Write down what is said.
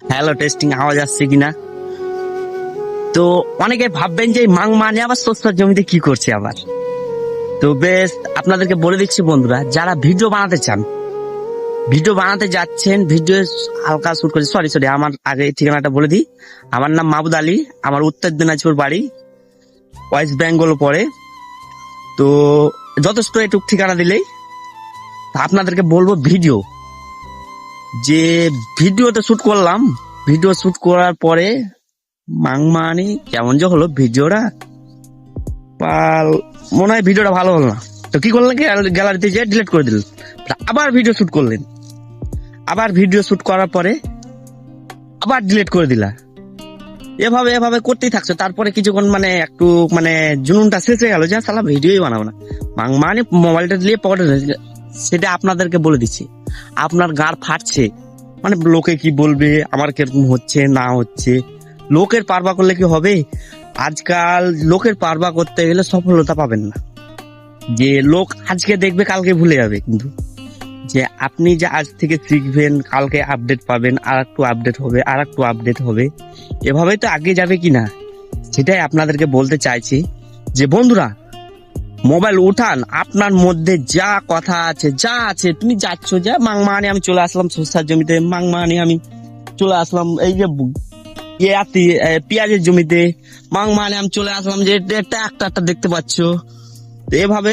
Hello, testing আওয়াজ আসছে কিনা? তো অনেকে ভাববেন যে মাং মানে আবার সস্তার জমিতে কি করছে আবার। তো বেশ আপনাদেরকে বলে দিচ্ছি বন্ধুরা, যারা ভিডিও বানাতে চান, ভিডিও বানাতে যাচ্ছেন, ভিডিও হালকা শুট করছে, সরি আমার আগে ঠিকানাটা বলে দিই। আমার নাম মাহবুদ আলী, আমার উত্তর দিনাজপুর বাড়ি, ওয়েস্ট বেঙ্গল পড়ে। তো যথেষ্ট এটুক ঠিকানা দিলেই আপনাদেরকে বলবো যে ভিডিওতে শুট করলাম, ভিডিও শুট করার পরে মাংমানি কেমন যে হলো ভিডিওটা, মনে হয় ভিডিওটা ভালো হলো না। তো কি করলেন, গ্যালারিতে যেয়ে ডিলিট করে দিলেন, আবার ভিডিও শুট করলেন, আবার ভিডিও শুট করার পরে আবার ডিলিট করে দিলা। এভাবে এভাবে করতেই থাকছে। তারপরে কিছুক্ষণ মানে একটু মানে জুনুনটা শেষ হয়ে গেল, যে সালা ভিডিওই বানাবো না, মানে মোবাইলটা দিয়ে পকেটে। সেটা আপনাদেরকে বলে দিচ্ছি, আপনার গাড় ফাটছে, মানে লোকে কি বলবে, আমার কিরকম হচ্ছে না হচ্ছে, লোকের পারবা করলে কি হবে? আজকাল লোকের পারবা করতে গেলে সফলতা পাবেন না। যে লোক আজকে দেখবে কালকে ভুলে যাবে, কিন্তু যে আপনি যে আজ থেকে শিখবেন, কালকে আপডেট পাবেন, আর একটু আপডেট হবে, আর একটু আপডেট হবে, এভাবেই তো আগে যাবে কিনা সেটাই আপনাদেরকে বলতে চাইছি। যে বন্ধুরা, মোবাইল উঠান, আপনার মধ্যে যা কথা আছে, যা আছে, তুমি যাচ্ছ যা মাংমানি আমি চলে আসলাম সরষার জমিতে, মাংমানি আমি চলে আসলাম এই যে পেঁয়াজের জমিতে, মাংমানি আমি চলে আসলাম যে ট্রাক্টরটা দেখতে পাচ্ছ। তো এভাবে